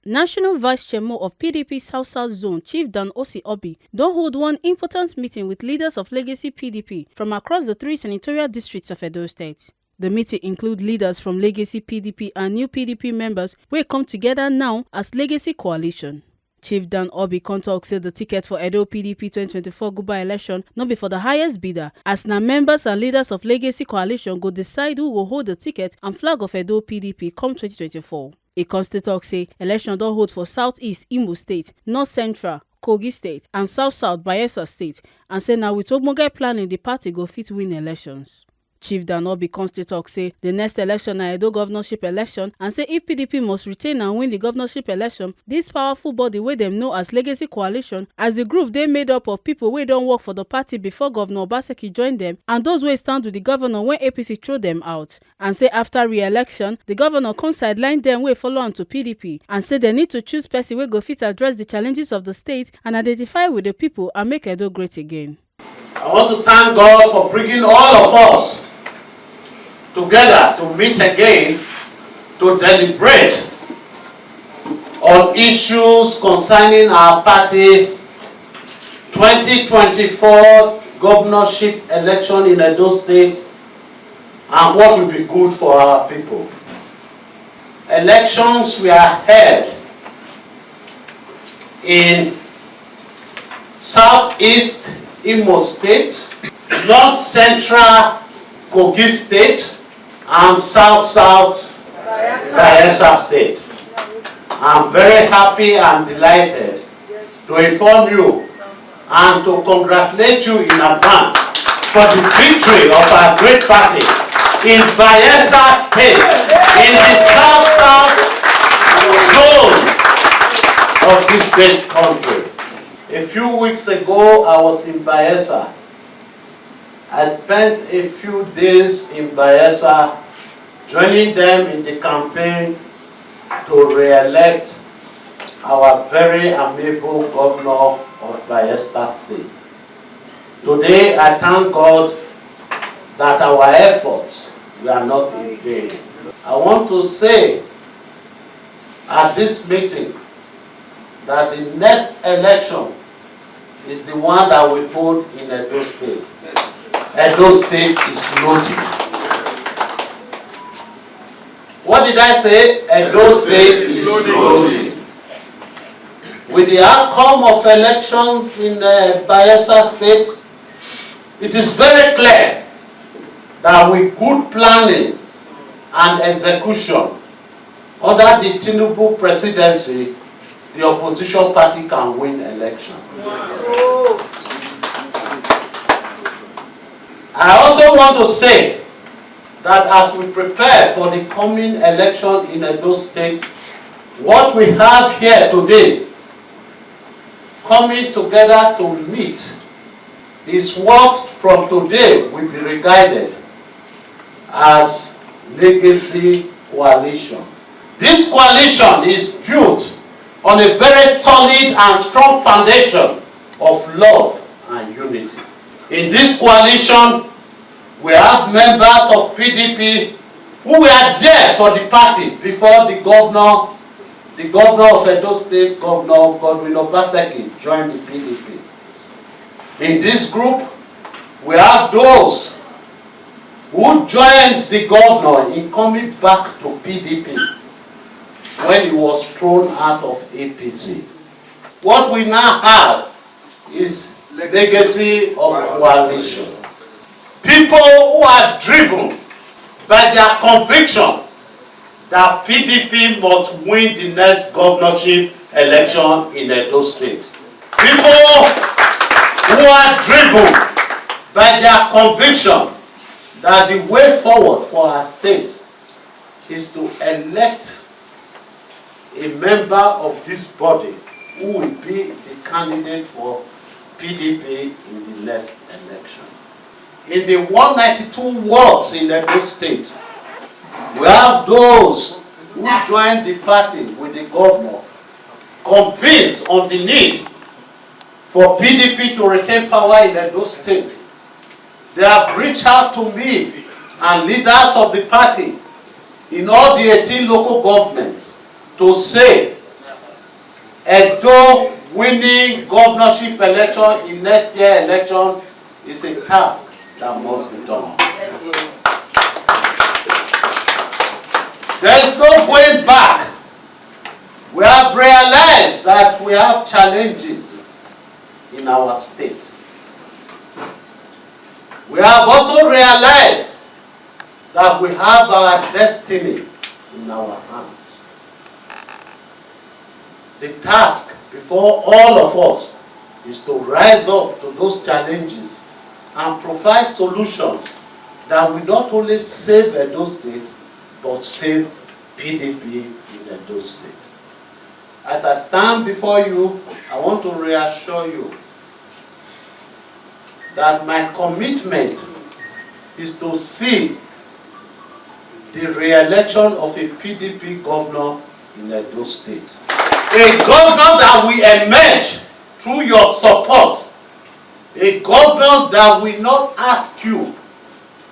National Vice Chairman of PDP South-South Zone, Chief Dan Orbih, don hold one important meeting with leaders of Legacy PDP from across the 3 senatorial districts of Edo State. The meeting includes leaders from Legacy PDP and new PDP members wey come together now as Legacy Coalition. Chief Dan Orbih come talk say the ticket for Edo PDP 2024 Guba election no be for the highest bidder, as na members and leaders of Legacy Coalition go decide who go hold the ticket and flag of Edo PDP come 2024. E come still talk say election don hold for Southeast Imo State, North Central, Kogi State and South-South Bayelsa State, and say na with ogbonge planning the party go fit win elections. Chief Dan Orbih come still talk say the next election na Edo governorship election, and say if PDP must retain and win the governorship election, this powerful body wey dem know as Legacy Coalition, as the group dey made up of people wey don work for the party before Governor Obaseki join them, and those wey stand with the governor when APC throw them out, and say after re-election the governor come sideline them wey follow am to PDP, and say they need to choose person wey go fit address the challenges of the state and identify with the people and make Edo great again. I want to thank God for bringing all of us together to meet again to deliberate on issues concerning our party 2024 governorship election in Edo State and what will be good for our people. Elections were held in Southeast Imo State, North Central Kogi State, and South-South Bayelsa State. I'm very happy and delighted to inform you and to congratulate you in advance for the victory of our great party in Bayelsa State, in the South-South zone of this great country. A few weeks ago, I was in Bayelsa. I spent a few days in Bayelsa joining them in the campaign to re-elect our very amiable governor of Bayelsa State. Today, I thank God that our efforts were not in vain. I want to say at this meeting that the next election is the one that we hold in Edo State. Edo State is loaded. What did I say? Edo State is loaded. With the outcome of elections in Bayelsa State, it is very clear that with good planning and execution under the Tinubu presidency, the opposition party can win election. I also want to say that as we prepare for the coming election in Edo State, what we have here today, coming together to meet, is what from today will be regarded as Legacy Coalition. This coalition is built on a very solid and strong foundation of love and unity. In this coalition, we have members of PDP who were there for the party before the governor of Edo State, Governor Obaseki, joined the PDP. In this group, we have those who joined the governor in coming back to PDP when he was thrown out of APC. What we now have is Legacy of Coalition. People who are driven by their conviction that PDP must win the next governorship election in Edo State. People who are driven by their conviction that the way forward for our state is to elect a member of this body who will be the candidate for PDP in the next election. In the 192 wards in Edo State, we have those who joined the party with the governor, convinced on the need for PDP to retain power in Edo State. They have reached out to me and leaders of the party in all the 18 local governments to say Edo winning governorship election in next year election is a task that must be done. There is no going back. We have realized that we have challenges in our state. We have also realized that we have our destiny in our hands. The task before all of us is to rise up to those challenges and provide solutions that will not only save Edo State, but save PDP in Edo State. As I stand before you, I want to reassure you that my commitment is to see the re-election of a PDP governor in Edo State. A governor that will emerge through your support. A governor that will not ask you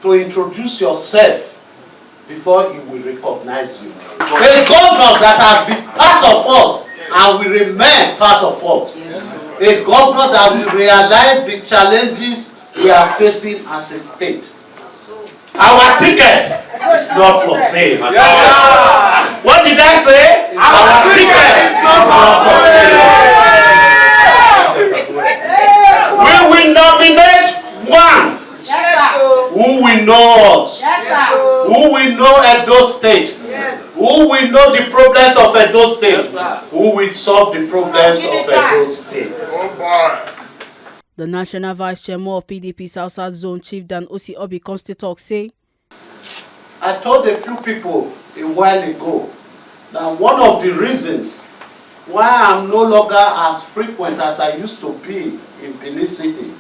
to introduce yourself before he will recognize you. A governor that has been part of us and will remain part of us. A governor that will realize the challenges we are facing as a state. Our ticket is not for sale. Yes, what did I say? Our ticket is not for sale. We will nominate one. Who will know us? Who will know Edo State? Who will know the problems of Edo State? Who will solve the problems of Edo State? The National Vice Chairman of PDP South South Zone, Chief Dan Orbih, comes to talk, say, I told a few people a while ago that one of the reasons why I'm no longer as frequent as I used to be in Benin City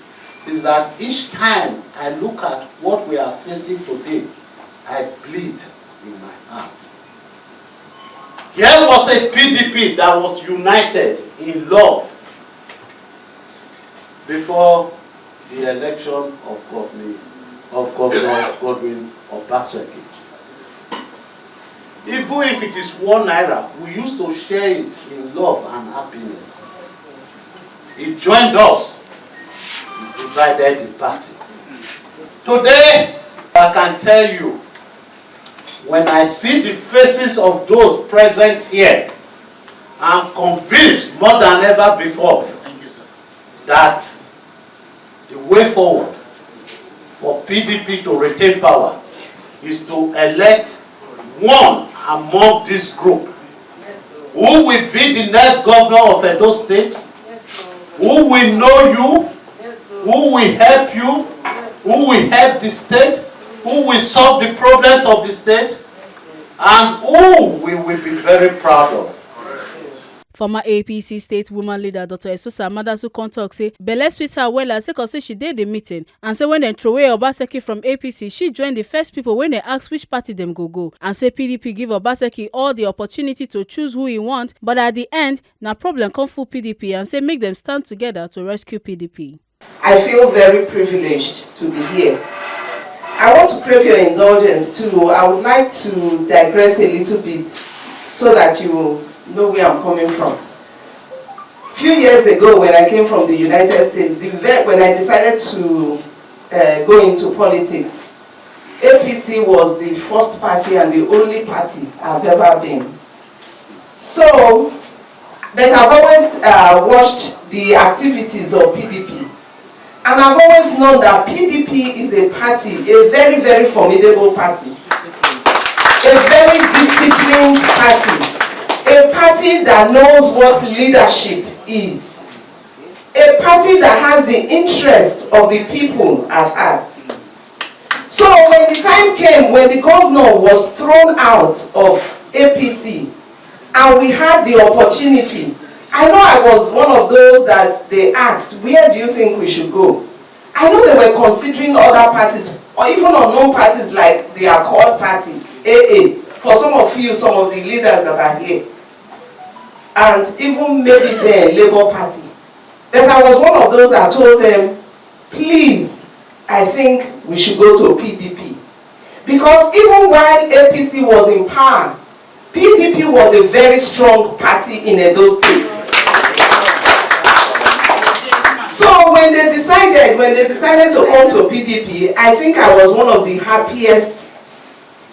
is that each time I look at what we are facing today, I bleed in my heart. Here was a PDP that was united in love before the election of Governor Godwin Obaseki. Even if it is 1 naira, we used to share it in love and happiness. He joined us. He divided the party. Today, I can tell you, when I see the faces of those present here, I'm convinced more than ever before that the way forward for PDP to retain power is to elect one among this group who will be the next governor of Edo State, who will know you, who will help you, who will help the state, who will solve the problems of the state, and who we will be very proud of. Former APC state woman leader Dr. Esosa Madasu Kontok say belle sweet her well as say she did the meeting and say when they throw away Obaseki from APC, she joined the first people when they ask which party them go. And say PDP give Obaseki all the opportunity to choose who he want, but at the end, na problem come full PDP and say make them stand together to rescue PDP. I feel very privileged to be here. I want to crave your indulgence too. I would like to digress a little bit so that you will know where I'm coming from. A few years ago when I came from the United States, when I decided to go into politics, APC was the first party and the only party I've ever been. So, but I've always watched the activities of PDP. And I've always known that PDP is a party, a very, very formidable party. A very disciplined party. A party that knows what leadership is. A party that has the interest of the people at heart. So when the time came, when the governor was thrown out of APC, and we had the opportunity, I know I was one of those that they asked, where do you think we should go? I know they were considering other parties, or even unknown parties like the Accord Party, AA, for some of you, some of the leaders that are here. And even maybe the Labour Party. But I was one of those that told them, please, I think we should go to PDP. Because even while APC was in power, PDP was a very strong party in Edo State. decided, when they decided to come to PDP, I think I was one of the happiest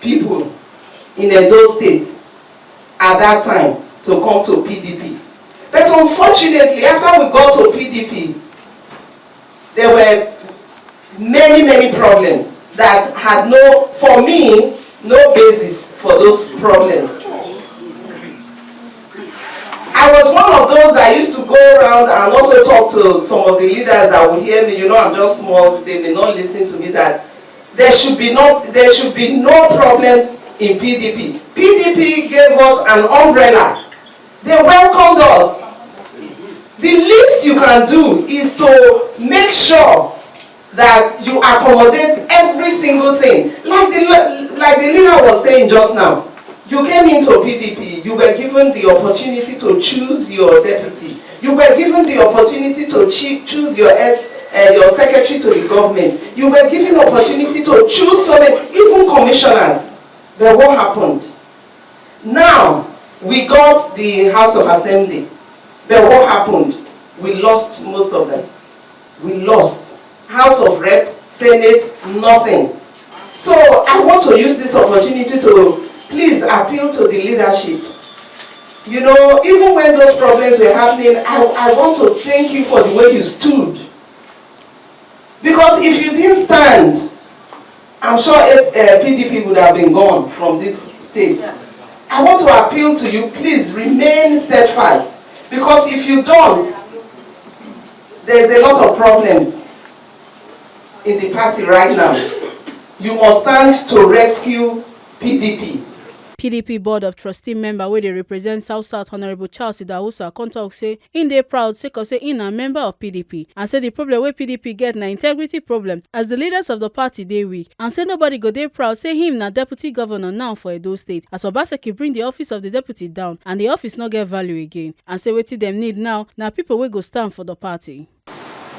people in Edo State at that time to come to PDP. But unfortunately, after we got to PDP, there were many problems that had for me, no basis for those problems. I was one of those that used to go around and also talk to some of the leaders that would hear me. You know, I'm just small, they may not listen to me, that there should be no problems in PDP. PDP gave us an umbrella. They welcomed us. The least you can do is to make sure that you accommodate every single thing. Like the leader was saying just now, you came into PDP, you were given the opportunity to choose your deputy. You were given the opportunity to choose your secretary to the government. You were given the opportunity to choose so many, even commissioners. But what happened? Now, we got the House of Assembly. But what happened? We lost most of them. We lost. House of Rep, Senate, nothing. So I want to use this opportunity to please appeal to the leadership. You know, even when those problems were happening, I want to thank you for the way you stood. Because if you didn't stand, I'm sure PDP would have been gone from this state. I want to appeal to you, please remain steadfast. Because if you don't, there's a lot of problems in the party right now. You must stand to rescue PDP. PDP Board of Trustee member where they represent South Honorable Charles Idawusa Kontok say in they proud sake of say in a member of PDP and say the problem where PDP get na integrity problem as the leaders of the party they weak and say nobody go they proud say him na deputy governor now for Edo State as Obaseki bring the office of the deputy down and the office not get value again and say wetin them need now people will go stand for the party.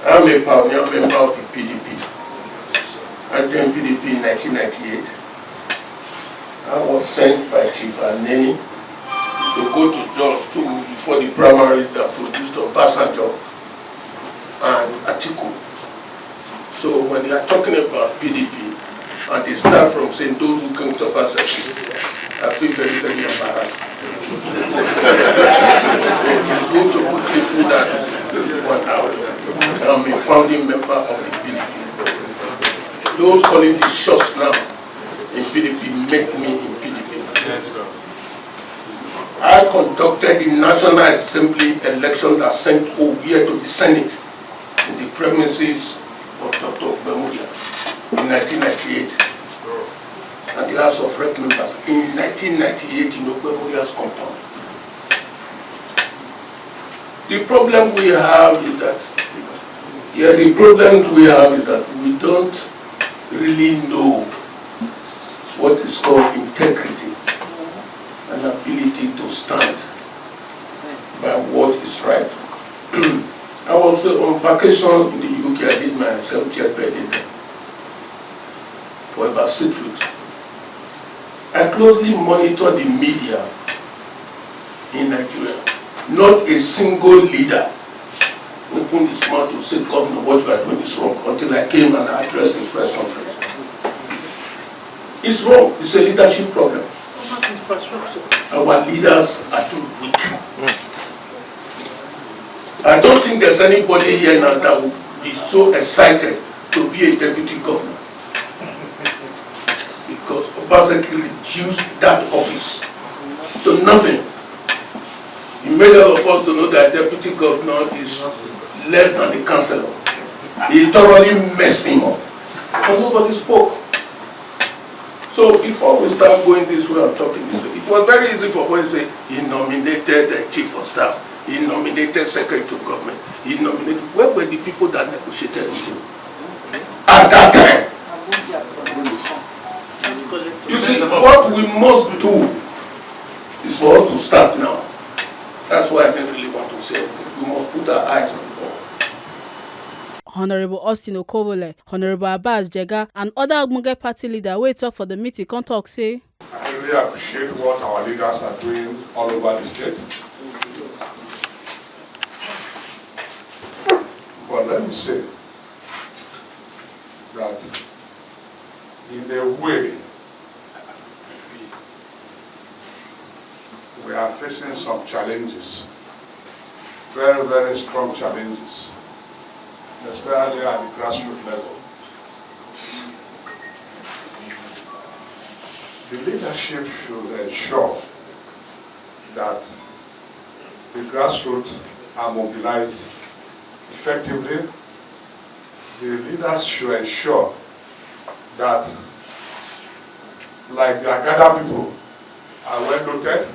I'm a pioneer member of the PDP. I joined PDP in 1998. I was sent by Chief Aneni to go to Jos for the primaries that produced Obasanjo and Atiku. So when they are talking about PDP and they start from saying those who came to Obaseki, I feel very embarrassed. It's good to put people that went out. I'm a founding member of the PDP. Those calling the shots now in PDP make me in PDP. Yes, sir. I conducted the National Assembly election that sent Orbih to the Senate in the premises of Dr. Bemudia in 1998. And the House of Rep members in 1998 in Bemudia's compound. The problem we have is that we don't really know what is called integrity and ability to stand by what is right. I was on vacation in the UK. I did my 70th birthday for about 6 weeks. I closely monitor the media in Nigeria. Not a single leader opened his mouth to say, Governor, what you are doing is wrong, until I came and I addressed the press conference. It's wrong. It's a leadership problem. Our leaders are too weak. I don't think there's anybody here now that will be so excited to be a deputy governor. Because Obaseki reduced that office to nothing. He made all of us to know that deputy governor is less than the councillor. He thoroughly messed him up. But nobody spoke. So before we start going this way and talking this way, it was very easy for us to say, he nominated the chief of staff, he nominated secretary to government, he nominated, where were the people that negotiated with him? At that time. You see, what we must do is for us to start now. That's why I didn't really want to say, we must put our eyes on the ball. Honorable Austin Okovole, Honorable Abbas Jega, and other Agmuge party leader wey talk for the meeting come talk say. I really appreciate what our leaders are doing all over the state. But let me say, some challenges, very, very strong challenges, especially at the grassroots level. The leadership should ensure that the grassroots are mobilized effectively. The leaders should ensure that, like the Agada people are well noted.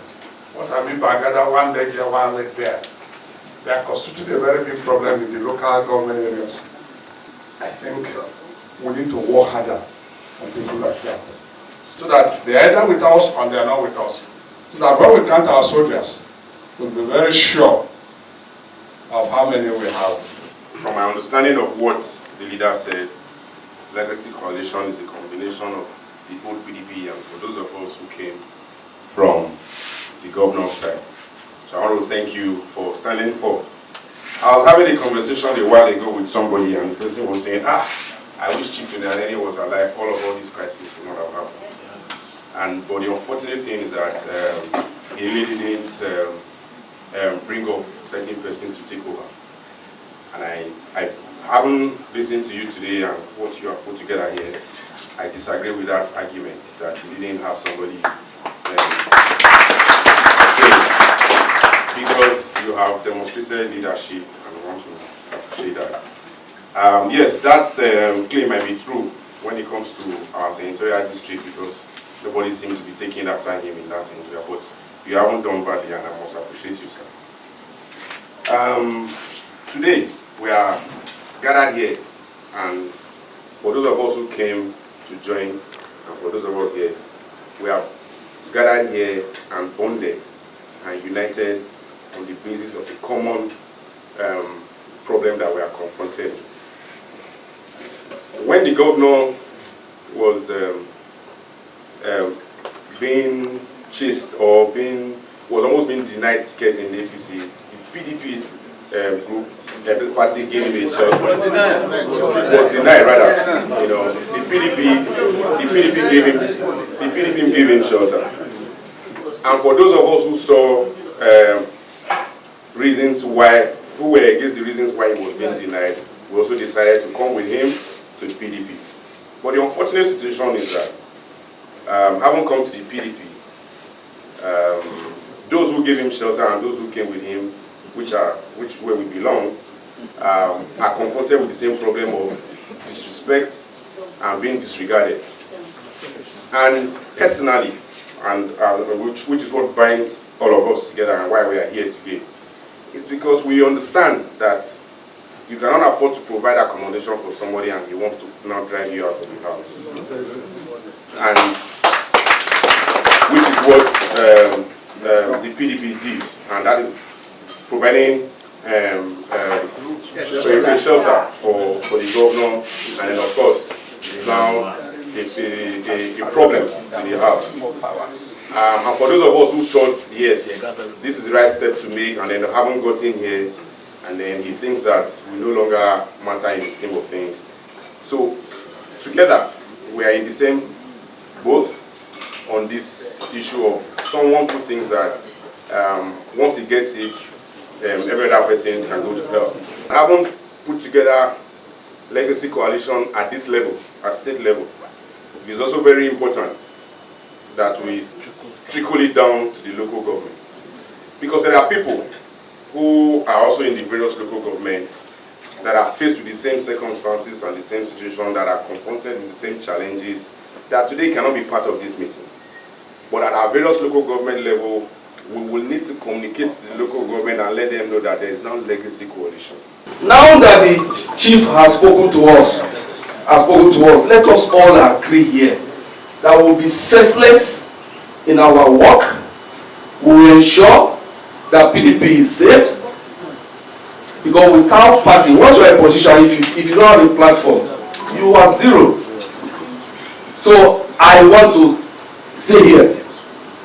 What I mean by Agada, one leg here, one leg there. They are constituting a very big problem in the local government areas. I think we need to work harder on people like that, so that they are either with us or they are not with us. So that when we count our soldiers, we'll be very sure of how many we have. From my understanding of what the leader said, Legacy Coalition is a combination of the old PDP and for those of us who came from the governor's side. So I want to thank you for standing forth. I was having a conversation a while ago with somebody and the person was saying, I wish Chief Tunani was alive, all these crises would not have happened. But the unfortunate thing is that he really didn't bring up certain persons to take over. And I haven't listened to you today and what you have put together here. I disagree with that argument that you didn't have somebody because you have demonstrated leadership and I want to appreciate that. Yes, that claim might be true when it comes to our senatorial district because nobody seems to be taking after him in that senatorial, but you haven't done badly and I must appreciate you, sir. Today, we are gathered here and for those of us who came to join and for those of us here, we have gathered here and bonded and united on the basis of the common problem that we are confronted with. When the governor was being chased or was almost being denied ticket in the APC, the PDP group, the party gave him a shelter. Was denied rather. You know, the PDP gave him shelter. And for those of us who saw reasons why, who were against the reasons why he was being denied, we also decided to come with him to the PDP. But the unfortunate situation is that, having come to the PDP, those who gave him shelter and those who came with him, which where we belong, are confronted with the same problem of disrespect and being disregarded. And personally, and which is what binds all of us together and why we are here today, it's because we understand that you cannot afford to provide accommodation for somebody and he wants to now drive you out of the house. And which is what the PDP did, and that is providing a shelter for the governor, and then of course it's now a problem to the house. And for those of us who thought, yes, this is the right step to make, and then haven't gotten here, and then he thinks that we no longer matter in the scheme of things. So together we are in the same boat on this issue of someone who thinks that once he gets it, every other person can go to hell. I haven't put together Legacy Coalition at this level, at state level. It is also very important that we trickle it down to the local government. Because there are people who are also in the various local governments that are faced with the same circumstances and the same situation, that are confronted with the same challenges, that today cannot be part of this meeting. But at our various local government level, we will need to communicate to the local government and let them know that there is now Legacy Coalition. Now that the chief has spoken to us, let us all agree here that we will be selfless in our work. We will ensure that PDP is saved, because without party, once you are in position, if you don't have a platform, you are zero. So I want to say here,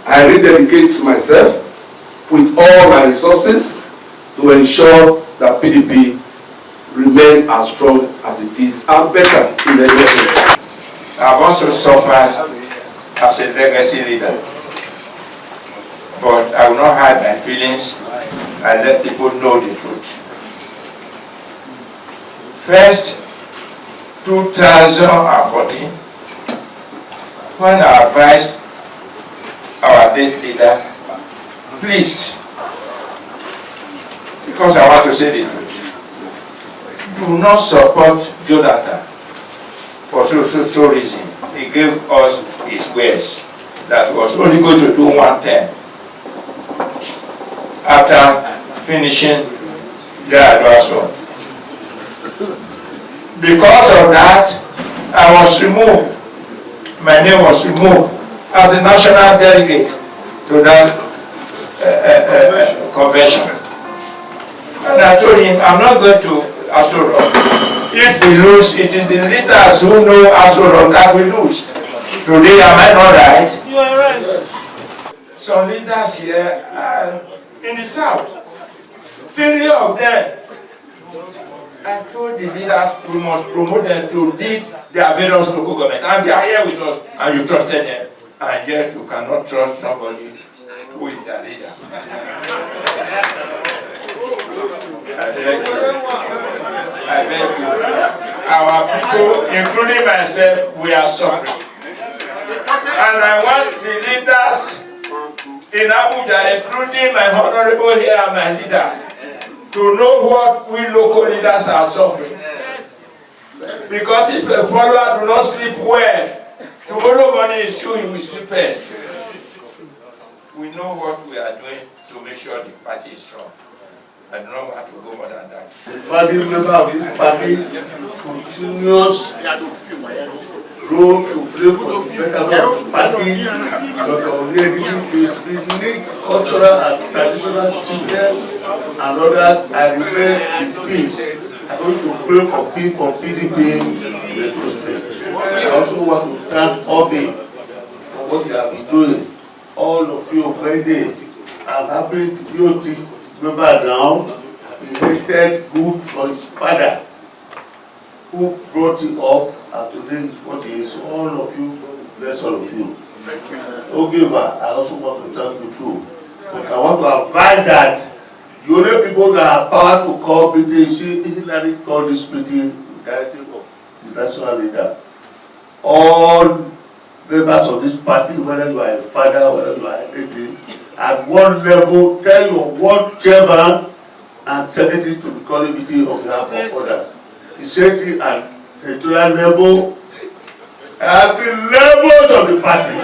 I rededicate myself with all my resources to ensure that PDP remain as strong as it is and better in the legacy. I've also suffered as a legacy leader. but I will not hide my feelings and let people know the truth. First, 2014, when I advised our late leader, please, because I want to say the truth, do not support Jonathan for so reason. He gave us his words that was only going to do 110 after finishing the advance. Because of that, I was removed. My name was removed as a national delegate to that convention. And I told him, I'm not going to Asoro. If we lose, it is the leaders who know Asoro that we lose. Today, am I not right? You are right. Some leaders here are in the south. 3 of them. I told the leaders we must promote them to lead their various local government, and they are here with us, and you trusted them, and yet you cannot trust somebody who is their leader. I beg you. Our people, including myself, we are suffering. And I want the leaders in Abuja, including my honorable here and my leader, to know what we local leaders are suffering. Because if a follower do not sleep well, tomorrow morning is you will sleep first. We know what we are doing to make sure the party is strong. I don't know how to go more than that. The party member of this party continues role to play for the betterment of the party. Dr. Obiedini is the unique cultural and traditional children and others are remain in peace. I want to pray for peace for PDP. I also want to thank Orbih for what you have been doing. All of you obeyed. I'm happy DOT member now. He hated good for his father who brought it up, and today is what he is. All of you, bless all of you. Ogiva, I also want to thank you too. But I want to advise that the only people that have power to call meeting, Hillary called this meeting directly of the national leader. All members of this party, whether you are a father, whether you are anything, at one level, tell your ward chairman and secretary to be calling meeting on behalf of others. The secretary and territorial level and the levels of the party.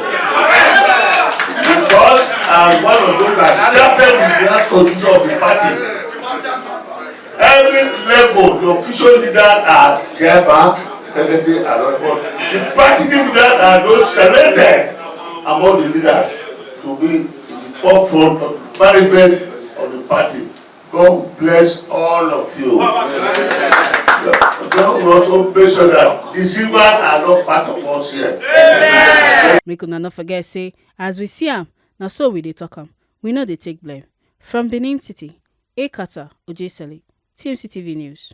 Because I'm one of those that drafted the last constitution of the party. Every level, the official leaders are chairman, secretary, and all. The practicing leaders are those selected among the leaders to be in the forefront of the management of the party. God bless all of you. God will also make sure that deceivers are not part of us here. Make una not forget say, as we see am, na so we dey talk am. We know they take blame. From Benin City, Ekata Ojesele, TMC TV News.